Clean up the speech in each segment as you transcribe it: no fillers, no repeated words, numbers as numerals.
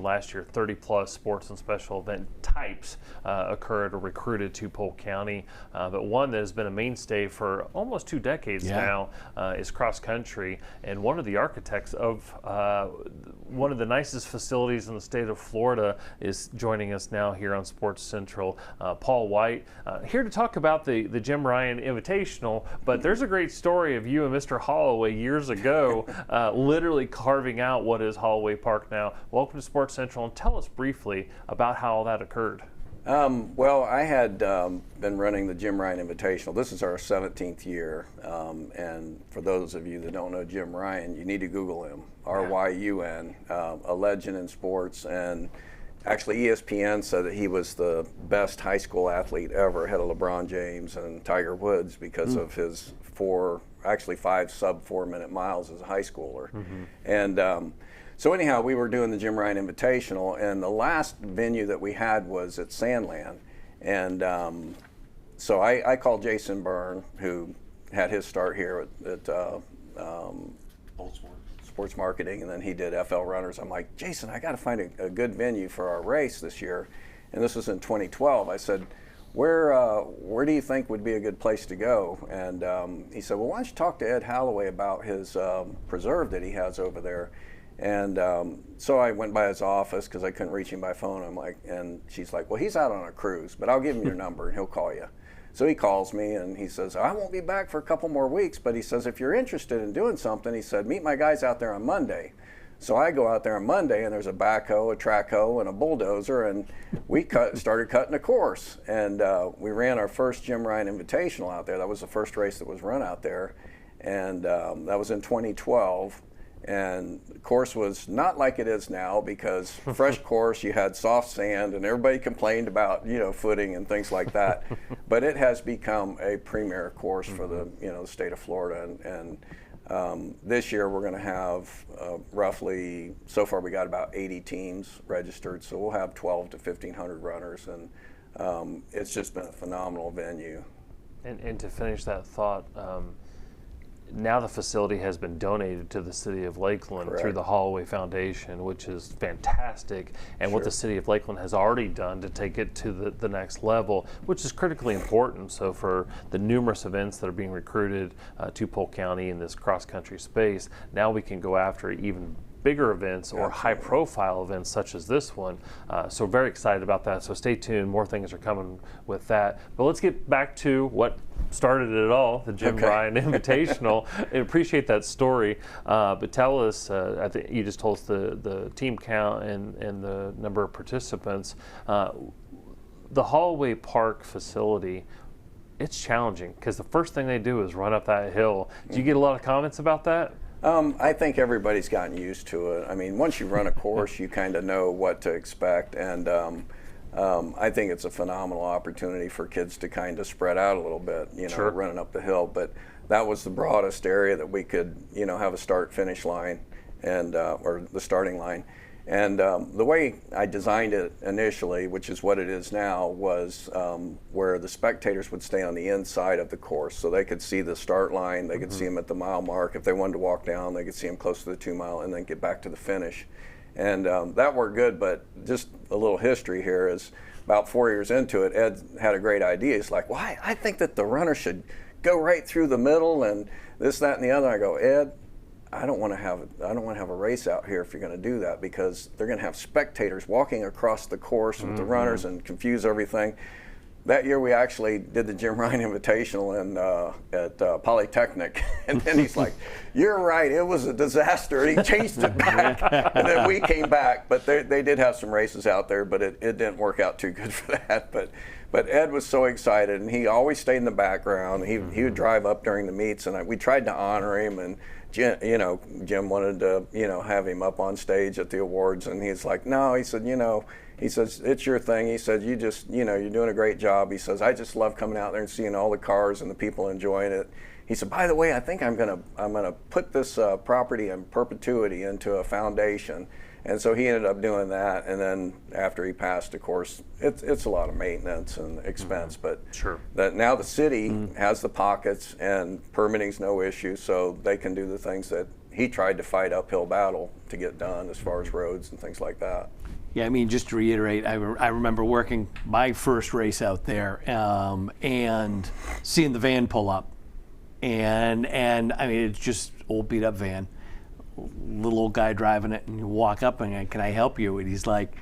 last year 30+ sports and special event types occurred or recruited to Polk County. But one that has been a mainstay for almost 2 decades now is cross country. And one of the architects of one of the nicest facilities in the state of Florida is joining us now here on Sports Central. Paul White, here to talk about the Jim Ryun Invitational, but there's a great story of you and Mr. Holloway years ago literally carving out what is Holloway Park now. Welcome to Sports Central, and tell us briefly about how all that occurred. Well, I had been running the Jim Ryun Invitational. This is our 17th year, and for those of you that don't know Jim Ryun, you need to Google him, R-Y-U-N, a legend in sports. And actually ESPN said that he was the best high school athlete ever, ahead of LeBron James and Tiger Woods, because of his 5 sub-4 minute miles as a high schooler. And so anyhow, we were doing the Jim Ryun Invitational, and the last venue that we had was at Sandland. And so I called Jason Byrne, who had his start here at Sports Marketing, and then he did FL Runners. I'm like, Jason, I got to find a good venue for our race this year. And this was in 2012. I said, where do you think would be a good place to go? And he said, well, why don't you talk to Ed Holloway about his preserve that he has over there. And so I went by his office because I couldn't reach him by phone. I'm like, and she's like, well, he's out on a cruise, but I'll give him your number and he'll call you. So he calls me and he says, I won't be back for a couple more weeks, but he says, if you're interested in doing something, he said, meet my guys out there on Monday. So I go out there on Monday, and there's a backhoe, a track hoe, and a bulldozer, and we started cutting a course. And we ran our first Jim Ryun Invitational out there. That was the first race that was run out there, and that was in 2012. And the course was not like it is now, because fresh course, you had soft sand, and everybody complained about footing and things like that. But it has become a premier course for the the state of Florida. And this year we're going to have roughly, so far we got about 80 teams registered, so we'll have 12 to 1,500 runners, and it's just been a phenomenal venue. And to finish that thought, now the facility has been donated to the city of Lakeland through the Holloway Foundation, which is fantastic, and what the city of Lakeland has already done to take it to the next level, which is critically important. So for the numerous events that are being recruited to Polk County in this cross-country space, now we can go after even bigger events or high-profile events such as this one. So very excited about that. So stay tuned. More things are coming with that. But let's get back to what started it all, the Jim Ryun Invitational. I appreciate that story. But tell us, I think you just told us the team count and the number of participants. The Holloway Park facility, it's challenging because the first thing they do is run up that hill. Do you get a lot of comments about that? I think everybody's gotten used to it. I mean, once you run a course, you kind of know what to expect, and I think it's a phenomenal opportunity for kids to kind of spread out a little bit, running up the hill. But that was the broadest area that we could, have a start-finish line, and or the starting line. And the way I designed it initially, which is what it is now, was where the spectators would stay on the inside of the course, so they could see the start line, they could see them at the mile mark. If they wanted to walk down, they could see them close to the 2 mile, and then get back to the finish. And that worked good, but just a little history here is about 4 years into it, Ed had a great idea. He's like, well, I think that the runner should go right through the middle and this, that, and the other. I go, Ed, I don't want to have a race out here if you're going to do that, because they're going to have spectators walking across the course with the runners and confuse everything. That year we actually did the Jim Ryun Invitational at Polytechnic, and then he's like, "You're right, it was a disaster," and he changed it back, and then we came back. But they did have some races out there, but it didn't work out too good for that. But Ed was so excited, and he always stayed in the background. He would drive up during the meets, and we tried to honor him. And Jim wanted to have him up on stage at the awards, and he's like, no. He said, he says, it's your thing. He said, you just, you're doing a great job. He says, I just love coming out there and seeing all the cars and the people enjoying it. He said, by the way, I think I'm gonna put this property in perpetuity into a foundation. And so he ended up doing that, and then after he passed, of course, it's a lot of maintenance and expense, but sure. That now the city has the pockets, and permitting's no issue, so they can do the things that he tried to fight uphill battle to get done as far as roads and things like that. Yeah, I mean, just to reiterate, I remember working my first race out there and seeing the van pull up. And I mean, it's just old beat up van, little old guy driving it, and you walk up and can I help you? And he's like,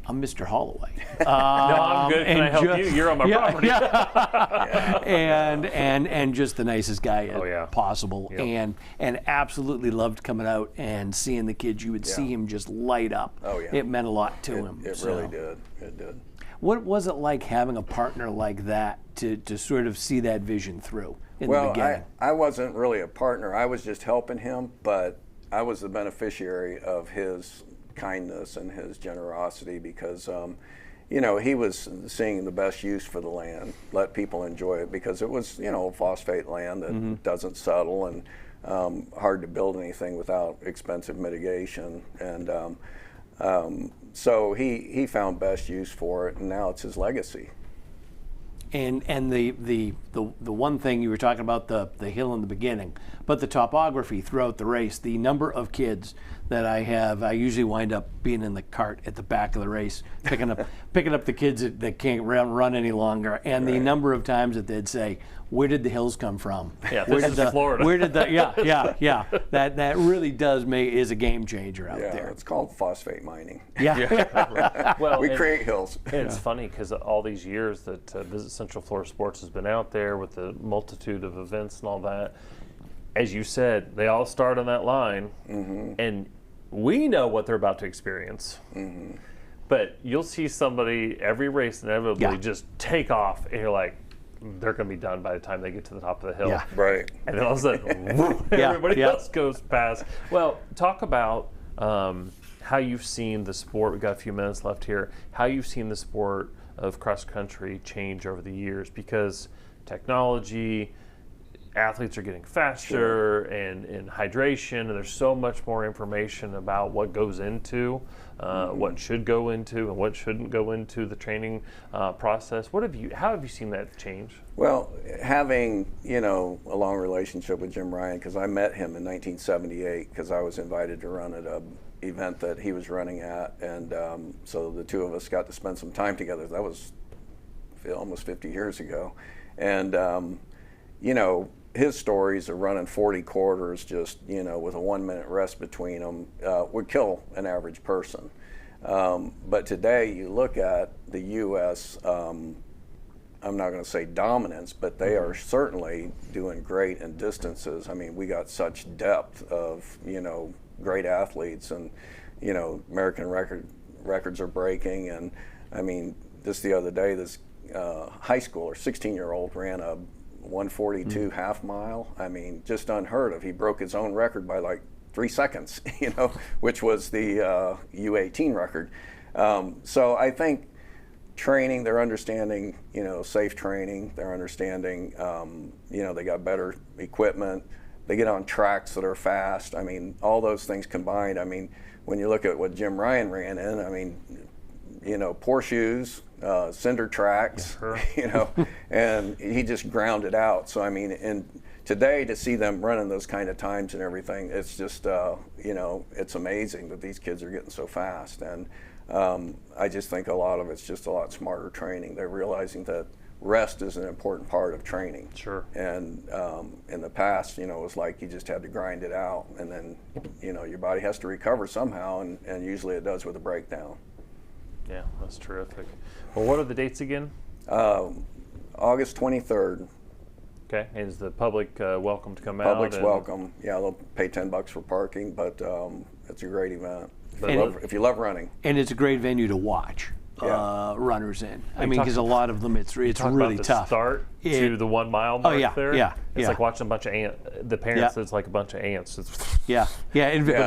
I'm Mr. Holloway. No, I'm good. Can I help you? You're on my property. Yeah. and just the nicest guy possible. Yep. And absolutely loved coming out and seeing the kids. You would see him just light up. Oh, yeah. It meant a lot to him. It really did. It did. What was it like having a partner like that to sort of see that vision through in the beginning? I wasn't really a partner. I was just helping him, but I was the beneficiary of his kindness and his generosity because he was seeing the best use for the land, let people enjoy it, because it was phosphate land that doesn't settle and hard to build anything without expensive mitigation, and so he found best use for it, and now it's his legacy. And the one thing you were talking about, the hill in the beginning, but the topography throughout the race, the number of kids that I usually wind up being in the cart at the back of the race, picking up the kids that can't run any longer, and the number of times that they'd say, "Where did the hills come from? Yeah, this is Florida. Where did the yeah? That really is a game changer out there. It's called phosphate mining. Yeah. Well, we create hills. It's funny because all these years that Visit Central Florida Sports has been out there with the multitude of events and all that, as you said, they all start on that line, and we know what they're about to experience. But you'll see somebody every race inevitably just take off, and you're like, they're going to be done by the time they get to the top of the hill. Yeah. Right. And then all of a sudden, whoop, everybody else goes past. Well, talk about how you've seen the sport. We've got a few minutes left here. How you've seen the sport of cross country change over the years, because technology, athletes are getting faster, and hydration, and there's so much more information about what goes into, what should go into, and what shouldn't go into the training process. How have you seen that change? Well, having a long relationship with Jim Ryun, because I met him in 1978 because I was invited to run at a event that he was running at, and so the two of us got to spend some time together. That was almost 50 years ago, and his stories of running 40 quarters just with a 1 minute rest between them would kill an average person. But today you look at the U.S., I'm not going to say dominance, but they are certainly doing great in distances. I mean, we got such depth of great athletes, and American records are breaking. And I mean, just the other day, this high schooler, 16-year-old, ran a 142 half mile. I mean, just unheard of. He broke his own record by like 3 seconds, which was the U18 record. So I think training, they're understanding, safe training. They're understanding, they got better equipment. They get on tracks that are fast. I mean, all those things combined. I mean, when you look at what Jim Ryun ran in, I mean, poor shoes, cinder tracks, and he just ground it out. So I mean, and today to see them running those kind of times and everything, it's just it's amazing that these kids are getting so fast. And I just think a lot of it's just a lot smarter training. They're realizing that rest is an important part of training. Sure. And in the past, it was like you just had to grind it out, and then your body has to recover somehow, and usually it does with a breakdown. Yeah, that's terrific. Well, what are the dates again? August 23rd. Okay, and is the public welcome to come out? Public's welcome. Yeah, they'll pay $10 for parking, but it's a great event if you love running. And it's a great venue to watch runners in. I mean, because a lot of them, it's really about tough. Start to the 1 mile mark there. It's like watching a bunch of ants. The parents, it's like a bunch of ants. It's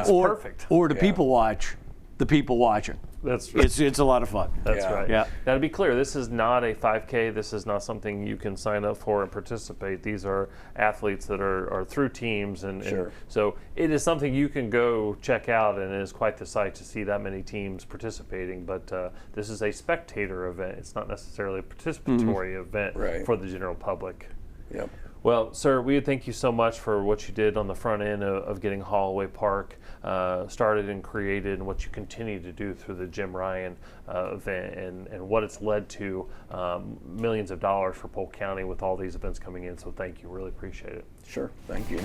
perfect. Or the people watch the people watching. That's right. It's a lot of fun. That's right. Yeah. Now, to be clear, this is not a 5K. This is not something you can sign up for and participate. These are athletes that are through teams, and so it is something you can go check out, and it is quite the sight to see that many teams participating. But this is a spectator event. It's not necessarily a participatory event for the general public. Yep. Well, sir, we thank you so much for what you did on the front end of getting Holloway Park started and created, and what you continue to do through the Jim Ryun event, and what it's led to, millions of dollars for Polk County with all these events coming in. So thank you. Really appreciate it. Sure. Thank you.